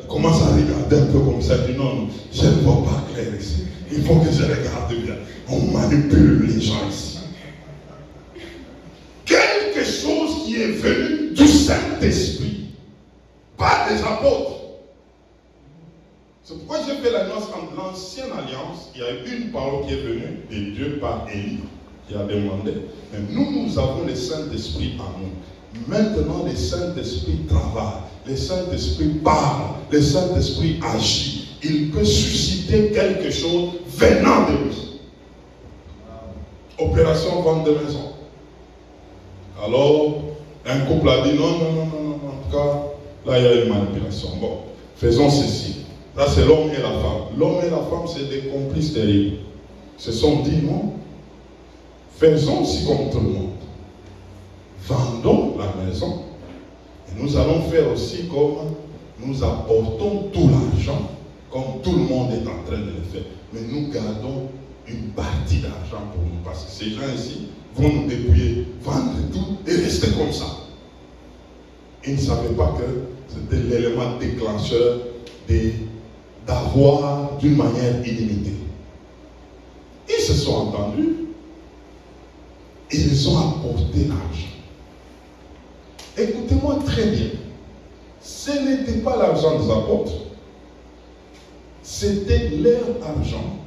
commence à regarder un peu comme ça. Il dit non, je ne vois pas clair ici. Il faut que je regarde bien. On manipule les gens ici. Quelque chose qui est venu du Saint-Esprit, pas des apôtres. C'est pourquoi j'ai fait la nuance entre l'ancienne alliance. Il y a eu une parole qui est venue de Dieu par Élie, qui a demandé. Mais nous avons le Saint-Esprit en nous. Maintenant, le Saint-Esprit travaille, le Saint-Esprit parle, le Saint-Esprit agit. Il peut susciter quelque chose venant de lui. Opération vente de maison. Alors, un couple a dit non, en tout cas, là il y a une manipulation. Bon, faisons ceci. Là c'est l'homme et la femme. L'homme et la femme, c'est des complices terribles. Ils se sont dit non, faisons aussi comme tout le monde. Vendons la maison et nous allons faire aussi comme nous apportons tout l'argent, comme tout le monde est en train de le faire. Mais nous gardons une partie d'argent pour nous, parce que ces gens ici vont nous dépouiller, vendre tout et rester comme ça. Ils ne savaient pas que c'était l'élément déclencheur d'avoir d'une manière illimitée. Ils se sont entendus, ils ont apporté l'argent. Écoutez-moi très bien. Ce n'était pas l'argent des apôtres, c'était leur argent.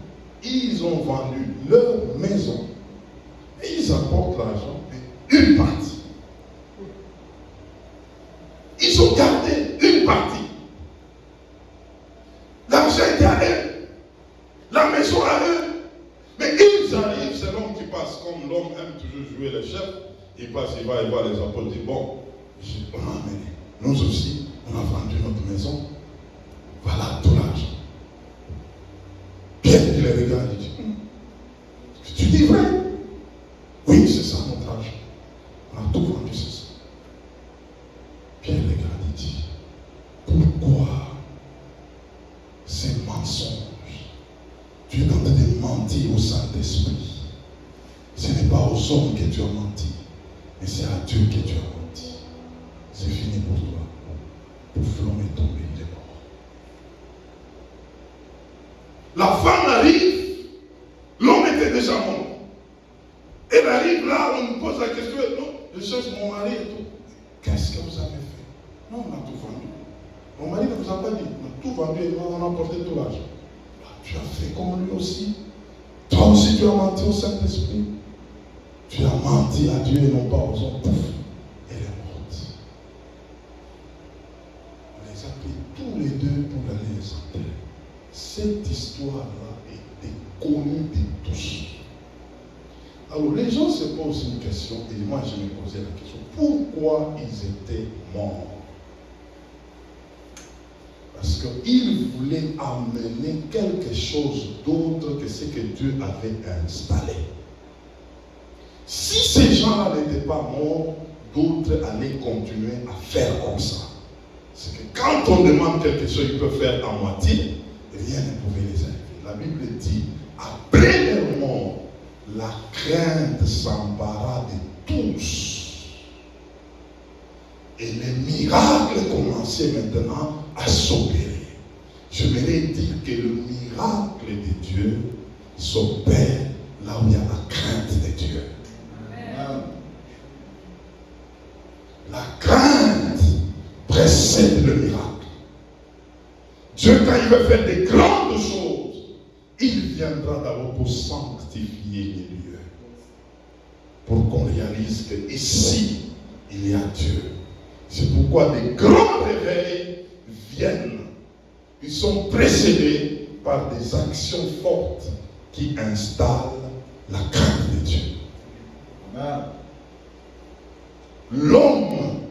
Ils ont vendu leur maison et ils apportent l'argent, une partie. Ils ont gardé une partie. L'argent était à eux, la maison à eux. Mais ils arrivent, c'est l'homme qui passe, comme l'homme aime toujours jouer le chef. Il passe, il va les apôtres, il dit bon, on a amené. Nous aussi, on a vendu notre maison. Voilà tout l'argent. Pierre qui les regarde, il dit tu dis vrai? Oui, c'est ça notre argent. On a tout vendu, c'est ça. Pierre regarde, il dit pourquoi ces mensonges? Tu es en train de mentir au Saint-Esprit. Ce n'est pas aux hommes que tu as menti, mais c'est à Dieu que tu as menti. C'est fini pour toi. Pour l'homme est tombé, il est mort. La femme arrive, l'homme était déjà mort. Elle arrive là, on nous pose la question, non, je cherche mon mari et tout. Qu'est-ce que vous avez fait? Non, on a tout vendu. Mon mari ne vous a pas dit, on a tout vendu et on a apporté tout l'argent. Tu as fait comme lui aussi. Toi aussi tu as menti au Saint-Esprit. Tu as menti à Dieu et non pas aux hommes. Pouf, elle est morte. On les a pris tous les deux pour aller les enterrer. Cette histoire-là était connue de tous. Alors les gens se posent une question, et moi je me posais la question, pourquoi ils étaient morts? Parce qu'ils voulaient amener quelque chose d'autre que ce que Dieu avait installé. Si ces gens-là n'étaient pas morts, d'autres allaient continuer à faire comme ça. C'est que quand on demande quelque chose, ils peuvent faire à moitié, rien ne pouvait les arriver. La Bible dit, après leur mort, la crainte s'empara de tous. Et les miracles commençaient maintenant à s'opérer. J'aimerais dire que le miracle de Dieu s'opère là où il y a la crainte de Dieu. Amen. La crainte précède le miracle. Dieu, quand il veut faire des grandes choses, il viendra d'abord pour sanctifier les lieux. Pour qu'on réalise qu'ici, il y a Dieu. C'est pourquoi des grands réveils viennent ils sont précédés par des actions fortes qui installent la crainte de Dieu. Amen. L'homme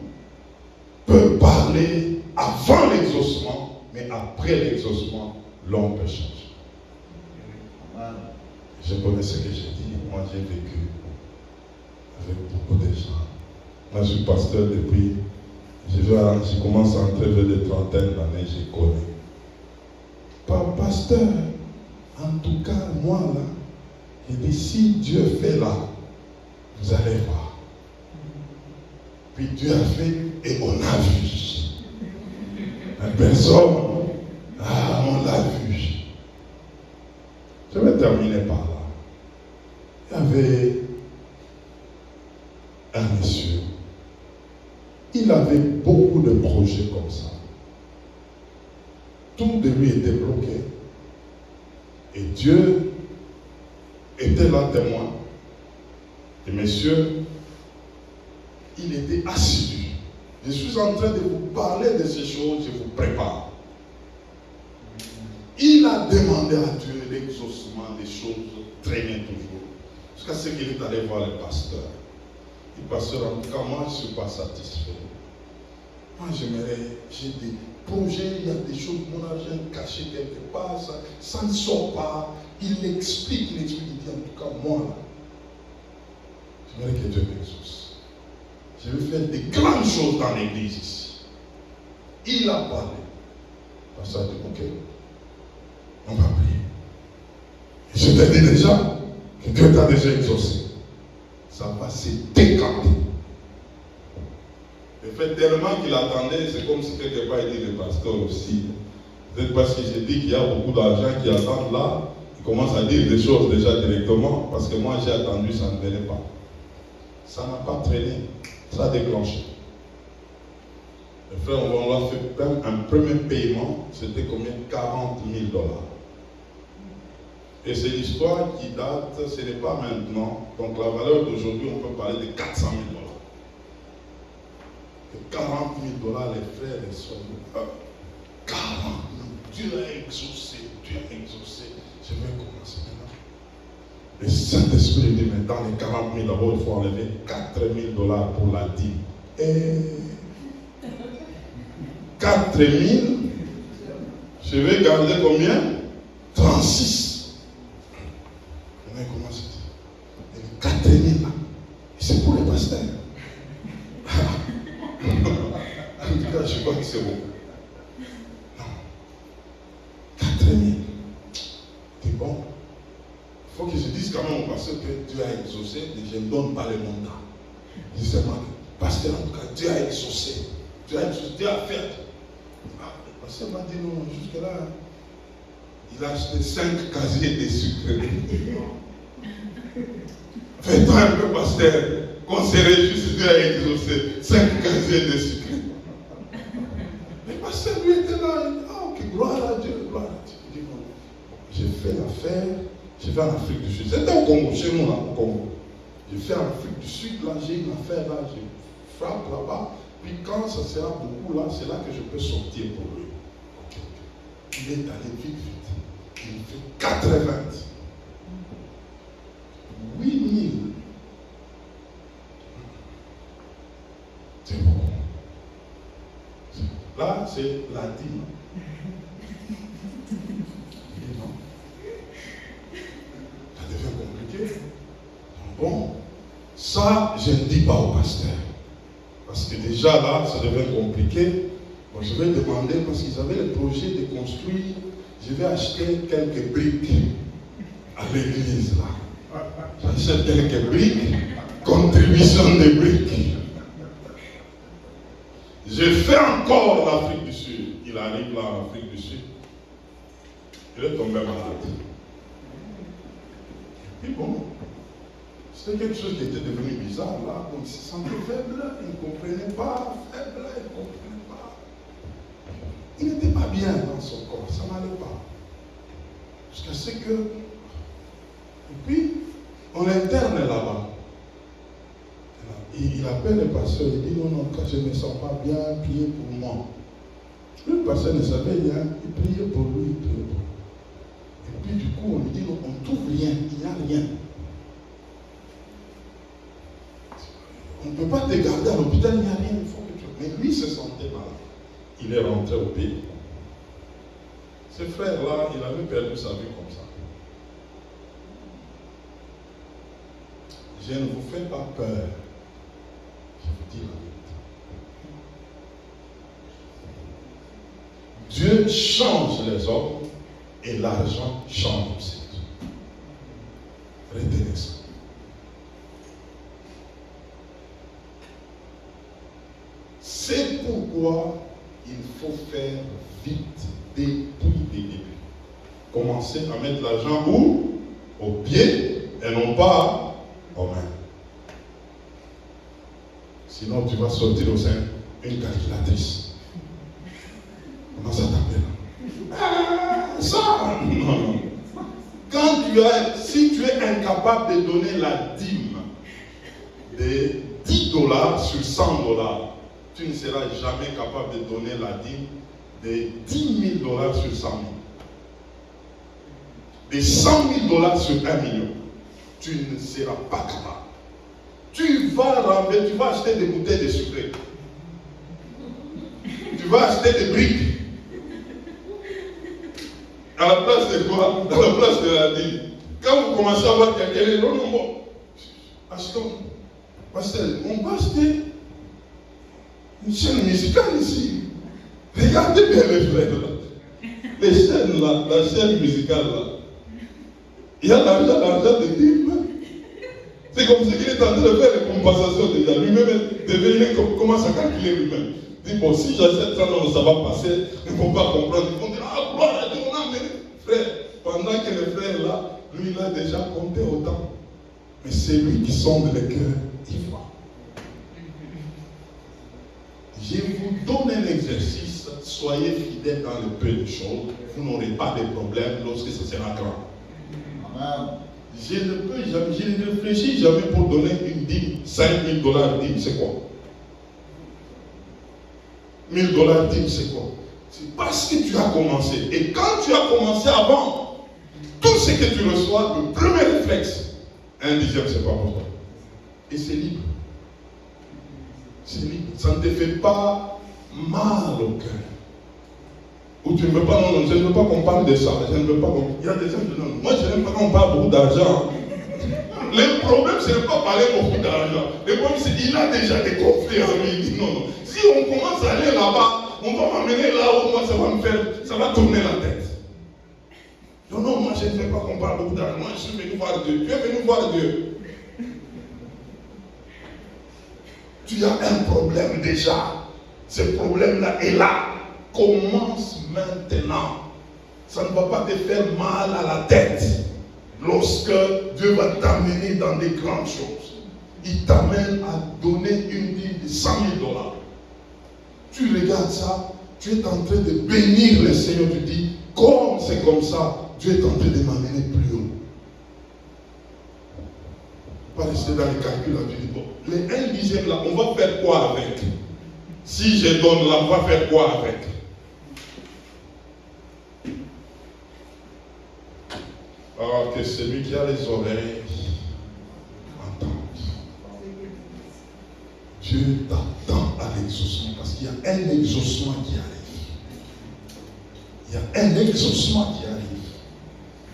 peut parler avant l'exaucement, mais après l'exaucement, l'homme peut changer. Amen. Je connais ce que j'ai dit. Moi, j'ai vécu avec beaucoup de gens. Moi, je suis pasteur depuis. Je commence à entrer vers les trentaines d'années, je connais. Pas pasteur. En tout cas, moi, là, je dis, si Dieu fait là, vous allez voir. Puis Dieu a fait et on a vu. La personne, on l'a vu. Je vais terminer par là. Il y avait un monsieur. Il avait beaucoup de projets comme ça. Tout de lui était bloqué. Et Dieu était là témoin. Et monsieur, il était assidu. Je suis en train de vous parler de ces choses, je vous prépare. Il a demandé à Dieu l'exaucement des choses, traînaient toujours. Jusqu'à ce qu'il est allé voir le pasteur. Le pasteur, en tout cas, moi, je ne suis pas satisfait. Moi, j'ai des projets, il y a des choses, mon argent caché quelque part, ça ne sort pas. Il explique, il dit, en tout cas, moi, là, j'aimerais que Dieu m'exauce. Je vais faire des grandes choses dans l'église ici. Il a parlé. Le pasteur a dit, ok, on va prier. Et je te dis déjà que Dieu t'a déjà exaucé. Ça va se décanter. Le fait tellement qu'il attendait, c'est comme si quelque part il dit le pasteur aussi. Peut-être parce que j'ai dit qu'il y a beaucoup d'argent qui attendent là, il commence à dire des choses déjà directement, parce que moi j'ai attendu, ça ne venait pas. Ça n'a pas traîné, ça a déclenché. Le frère, on l'a fait un premier paiement, c'était combien? 40 000 $. Et c'est l'histoire qui date, ce n'est pas maintenant. Donc la valeur d'aujourd'hui, on peut parler de 400 000 $. De 40 000 $, les frères et sœurs. 40 000, Dieu a exaucé, Dieu a exaucé. Je vais commencer maintenant. Le Saint-Esprit dit, mais dans les 40 000 d'abord, il faut enlever 4 000 $ pour la dîme. Et 4 000, je vais garder combien? 36. On a commencé. Et 4 000 là, c'est pour les pasteurs. En tout cas, je crois que c'est bon. Non. 4 000. C'est bon. Il faut que je dise quand même au pasteur que Dieu a exaucé, et je ne donne pas les montants. Je dis seulement que, pasteur, en tout cas, Dieu a exaucé. Dieu a exaucé, Dieu a fait. Le pasteur m'a dit non, jusque-là, il a acheté 5 casiers de sucre. Fais-toi un peu, pasteur, qu'on se réjouisse, Dieu a exaucé 5 casiers de sucre. Le pasteur lui était là, il dit, ah ok, gloire à Dieu, gloire à Dieu. Il dit non, j'ai fait l'affaire, j'ai fait en Afrique du Sud. C'était au Congo, chez nous là, au Congo. J'ai fait en Afrique du Sud, là, j'ai une affaire là, je frappe là-bas. Puis quand ça sera beaucoup là, c'est là que je peux sortir pour lui. Okay. Il est allé vite, vite. Il fait 80. 8 000. C'est bon. Là, c'est la dîme. Non. Ça devient compliqué. Bon, ça, je ne dis pas au pasteur. Parce que déjà là, ça devient compliqué. Bon, je vais demander, parce qu'ils avaient le projet de construire, je vais acheter quelques briques à l'église là. J'achète quelques briques, contribution des briques. J'ai fait encore l'Afrique du Sud. Il arrive là en Afrique du Sud. Il est tombé malade. Et puis bon, c'était quelque chose qui était devenu bizarre là. Donc il se sentait faible, il ne comprenait pas, faible, il ne comprenait pas. Il n'était pas bien dans son corps, ça n'allait pas. Jusqu'à ce que. Et puis, on l'interne là-bas. Il appelle le pasteur, il dit non, non, quand je ne me sens pas bien, priez pour moi. Le pasteur ne savait rien, il priait pour lui, il priait pour lui. Et puis du coup, on lui dit, non, on ne trouve rien, il n'y a rien. On ne peut pas te garder à l'hôpital, il n'y a rien, il faut que tu... Mais lui se sentait mal. Il est rentré au pays. Ce frère-là, il avait perdu sa vie comme ça. Je ne vous fais pas peur. Je vous dis la vérité. Dieu change les hommes et l'argent change aussi. Retenez ça. C'est pourquoi il faut faire vite depuis le début. Commencez à mettre l'argent où? Au pied et non pas aux mains. Sinon tu vas sortir au sein une calculatrice. Comment ça t'appelle? Ça! Non. Quand si tu es incapable de donner la dîme de $10 sur $100, tu ne seras jamais capable de donner la dîme de $10 000 sur 100 000. De $100 000 sur 1 million. Tu ne seras pas capable. Tu vas acheter des bouteilles de sucre. Tu vas acheter des briques. À la place de quoi? À la place de la dîme. Quand vous commencez à voir quelqu'un, non, achetons. Pasteur, on va acheter une chaîne musicale ici. Regardez bien les frères là. Les chaînes là, la chaîne musicale là. Il y a l'argent de dîme. C'est comme ça qu'il est en train de faire les compensations déjà. Lui-même, commence à calculer lui-même. Il dit, bon, si j'achète ça, non, ça va passer. Ils ne vont pas comprendre. Ils vont dire, ah, gloire à Dieu, on a amené. Frère, pendant que le frère là, lui, il a déjà compté autant. Mais c'est lui qui sonde les cœurs, il voit. Je vous donne un exercice. Soyez fidèles dans le peu de choses. Vous n'aurez pas de problème lorsque ce sera grand. Amen. Je ne réfléchis jamais pour donner une dîme. $5 000 dîme, c'est quoi? $1 000 dîme, c'est quoi? C'est parce que tu as commencé. Et quand tu as commencé avant, tout ce que tu reçois, le premier réflexe, 1/10, c'est pas pour toi. Et c'est libre. C'est libre. Ça ne te fait pas mal au cœur. Ou tu ne veux pas, non, je ne veux pas qu'on parle de ça. Je ne veux pas qu'on... Il y a des gens qui disent, non, moi je n'aime pas qu'on parle beaucoup d'argent. Le problème, ce n'est pas parler beaucoup d'argent. Le problème, c'est qu'il a déjà des conflits en lui. Il dit, non. Si on commence à aller là-bas, on va m'amener là-haut, moi ça va tourner la tête. Non, moi je ne veux pas qu'on parle beaucoup d'argent. Moi je suis venu voir Dieu. Tu es venu voir Dieu. Tu as un problème déjà. Ce problème-là est là. Commence maintenant. Ça ne va pas te faire mal à la tête. Lorsque Dieu va t'amener dans des grandes choses. Il t'amène à donner une dîme de $100 000. Tu regardes ça, tu es en train de bénir le Seigneur. Tu dis, comme c'est comme ça, Dieu est en train de m'amener plus haut. Pas rester dans les calculs là, tu dis, bon, les 1/10 là, on va faire quoi avec? Si je donne là, on va faire quoi avec? Alors que celui qui a les oreilles entende. Dieu t'attend à l'exaucement parce qu'il y a un exaucement qui arrive. Il y a un exaucement qui arrive.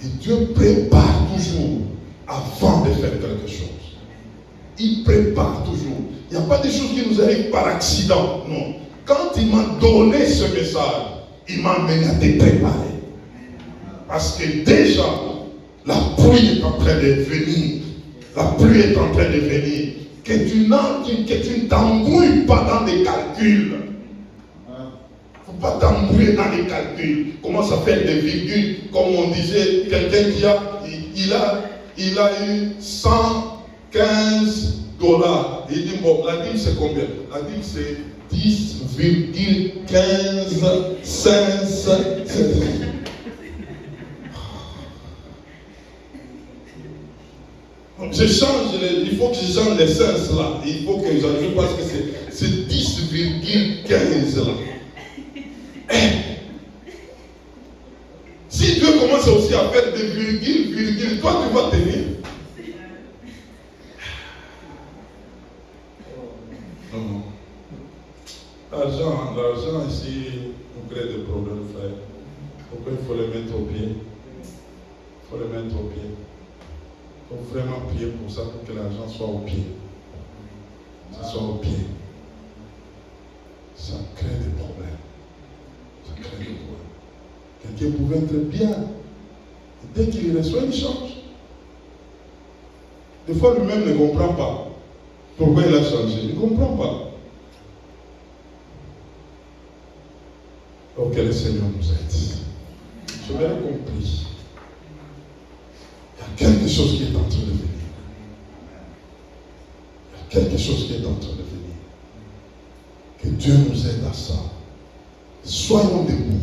Et Dieu prépare toujours avant de faire quelque chose. Il prépare toujours. Il n'y a pas des choses qui nous arrivent par accident. Non. Quand il m'a donné ce message, il m'a amené à te préparer. Parce que déjà, la pluie est en train de venir. La pluie est en train de venir. Que tu ne t'embrouilles pas dans des calculs. Il ne faut pas t'embrouiller dans les calculs. Commence à faire des virgules. Comme on disait, quelqu'un qui il a eu $115. Il dit, bon, la dîme c'est combien? La dîme c'est 10,15 cents. Je change, il faut que je change les sens là. Il faut que j'ajoute parce que c'est 10,15 là. commences aussi à faire des virgules, toi tu vas tenir. Non. L'argent ici nous crée des problèmes, frère. Pourquoi il faut le mettre au pied? Il faut le mettre au pied. Il faut vraiment prier pour ça, pour que l'argent soit au pied. Ça soit au pied. Ça crée des problèmes. Ça crée des problèmes. Quelqu'un pouvait être bien. Et dès qu'il reçoit, il change. Des fois, lui-même ne comprend pas pourquoi il a changé. Il ne comprend pas. Oh, que le Seigneur nous aide. Je l'ai compris. Il y a quelque chose qui est en train de venir. Il y a quelque chose qui est en train de venir. Que Dieu nous aide à ça. Soyons debout.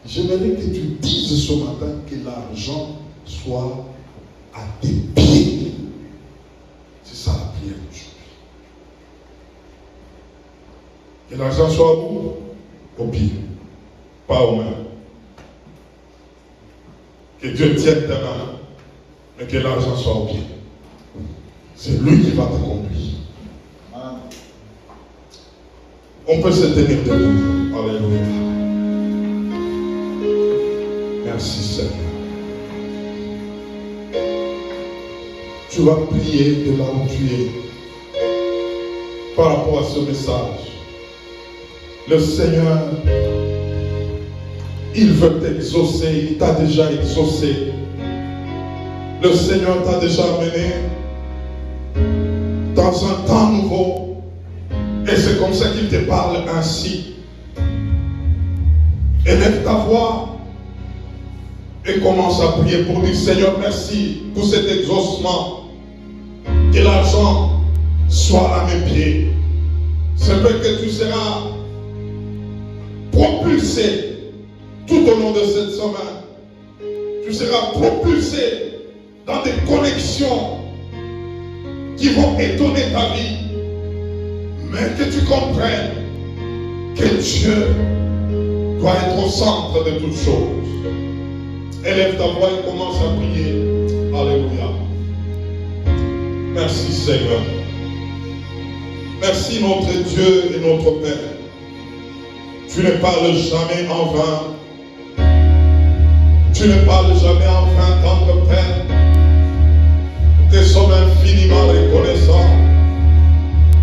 J'aimerais que tu dises ce matin que l'argent soit à tes pieds. C'est ça la prière d'aujourd'hui. Que l'argent soit où? Aux pieds, pas aux mains. Que Dieu tienne ta main, mais que l'argent soit aux pieds. C'est lui qui va te conduire. On peut se tenir debout. Alléluia. Merci Seigneur. Tu vas prier de là où tu es par rapport à ce message. Le Seigneur, il veut t'exaucer, il t'a déjà exaucé. Le Seigneur t'a déjà amené dans un temps nouveau. Et c'est comme ça qu'il te parle ainsi. Élève ta voix et commence à prier pour dire Seigneur, merci pour cet exaucement. Que l'argent soit à mes pieds. C'est vrai que tu seras propulsé tout au long de cette semaine. Tu seras propulsé dans des connexions qui vont étonner ta vie. Mais que tu comprennes que Dieu doit être au centre de toutes choses. Élève ta voix et commence à prier. Alléluia. Merci Seigneur. Merci notre Dieu et notre Père. Tu ne parles jamais en vain. Tu ne parles jamais en vain, tendre Père. Nous te sommes infiniment reconnaissants.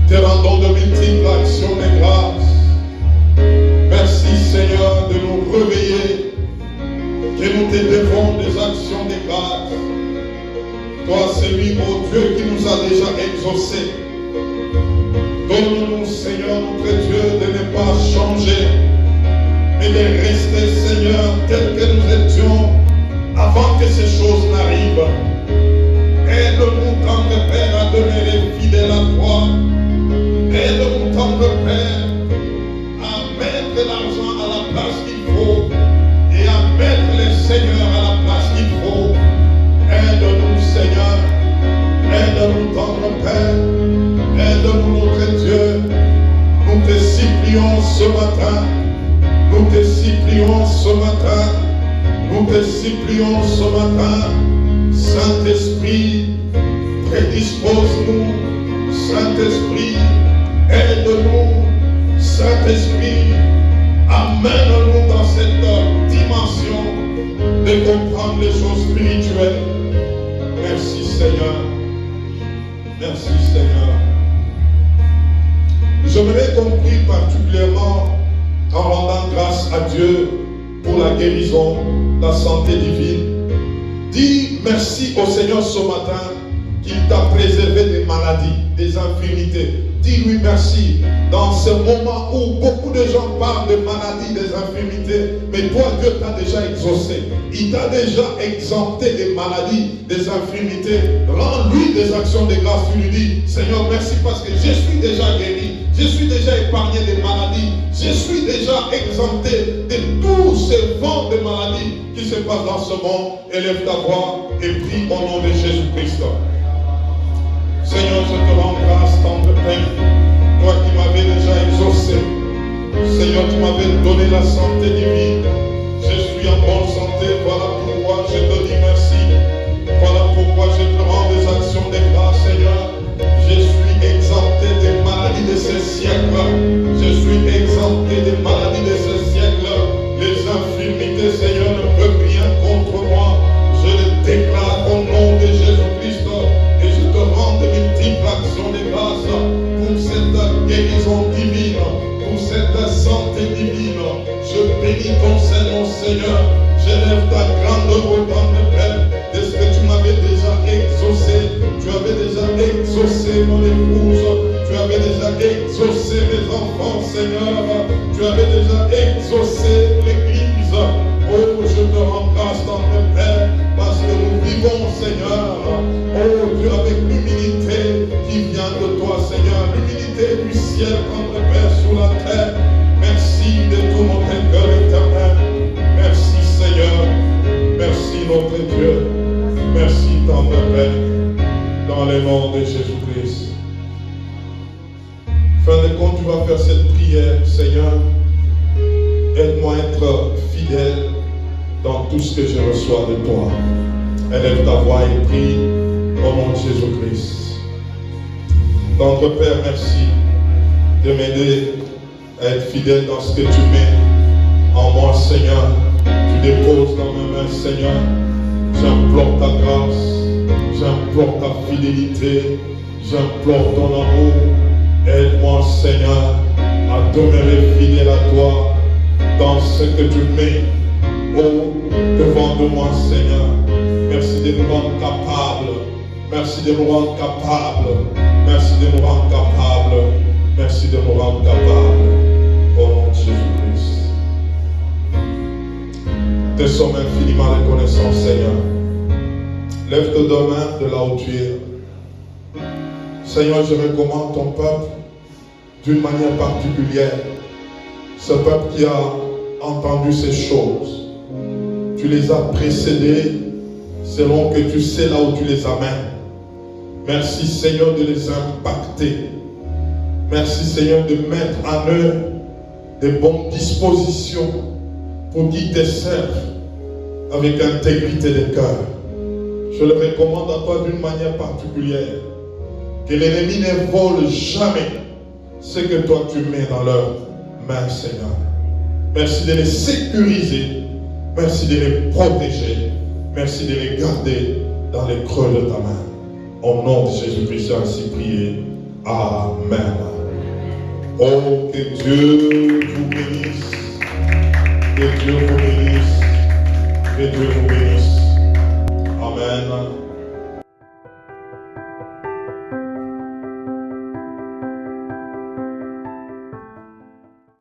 Te rendons de multiples actions de grâce. Merci Seigneur de nous réveiller. Que nous te devons des actions de grâce. Toi, celui, ô Dieu, qui nous a déjà exaucés. Donne-nous, Seigneur, notre Dieu, de ne pas changer, mais de rester, Seigneur, tel que nous étions avant que ces choses n'arrivent. Aide-nous, tendre Père, à demeurer fidèles à toi. Aide-nous, tendre Père, à mettre l'argent à la place qu'il faut et à mettre les seigneurs à la place qu'il faut. Aide-nous, Seigneur. Aide-nous, tendre Père. Aide-nous, notre Dieu. Nous te supplions ce matin. Nous te supplions ce matin. Nous te supplions ce matin. Saint-Esprit, prédispose-nous. Saint-Esprit, aide-nous. Saint-Esprit, amène-nous dans cette dimension de comprendre les choses spirituelles. Merci Seigneur. Merci Seigneur. J'aimerais qu'on prie particulièrement en rendant grâce à Dieu pour la guérison, la santé divine. Dis merci au Seigneur ce matin qu'il t'a préservé des maladies, des infirmités. Dis-lui merci dans ce moment où beaucoup de gens parlent de maladies, des infirmités, mais toi Dieu t'a déjà exaucé. Il t'a déjà exempté des maladies, des infirmités. Rends-lui des actions de grâce. Tu lui dis, Seigneur, merci parce que je suis déjà guéri. Je suis déjà épargné des maladies. Je suis déjà exempté de tous ces vents de maladies qui se passent dans ce monde. Élève ta voix et prie au nom de Jésus-Christ. Seigneur, je te rends grâce, tendre Père, toi qui m'avais déjà exaucé. Seigneur, tu m'avais donné la santé divine. Je suis en bonne santé, voilà Seigneur. J'élève ta grande redonne, Père, de ce que tu m'avais déjà exaucé. Tu avais déjà exaucé mon épouse. Tu avais déjà exaucé mes enfants, Seigneur. Tu avais déjà exaucé l'Église. Oh, je te rends grâce dans le Père, parce que nous vivons, Seigneur. Oh Dieu, avec l'humilité qui vient de toi, Seigneur. L'humilité du ciel, notre Père, sur la terre. Merci de tout notre cœur éternel. Merci, Seigneur. Merci, notre Dieu. Merci, tendre Père. Dans le nom de Jésus-Christ. Fin de compte, tu vas faire cette prière, Seigneur. Aide-moi à être fidèle dans tout ce que je reçois de toi. Élève ta voix et prie au nom de Jésus-Christ. Notre Père, merci de m'aider à être fidèle dans ce que tu mets en moi, Seigneur. Tu déposes dans mes mains, Seigneur. J'implore ta grâce, j'implore ta fidélité, j'implore ton amour. Aide-moi, Seigneur, à demeurer fidèle à toi dans ce que tu mets devant de moi, Seigneur. Merci de nous rendre capables. Merci de nous rendre capables. Merci de nous rendre capables. Merci de nous rendre capables. Au nom de Jésus-Christ. Te sommes infiniment reconnaissants, Seigneur. Lève tes deux mains de là où tu es. Seigneur, je recommande ton peuple d'une manière particulière. Ce peuple qui a entendu ces choses. Tu les as précédés selon que tu sais là où tu les amènes. Merci, Seigneur, de les impacter. Merci, Seigneur, de mettre en eux de bonnes dispositions pour qu'ils te servent avec intégrité de cœur. Je le recommande à toi d'une manière particulière. Que l'ennemi ne vole jamais ce que toi tu mets dans leurs mains, Seigneur. Merci de les sécuriser. Merci de les protéger. Merci de les garder dans les creux de ta main. Au nom de Jésus-Christ, ainsi prié. Amen. Oh, que Dieu vous bénisse. Que Dieu vous bénisse. Que Dieu vous bénisse.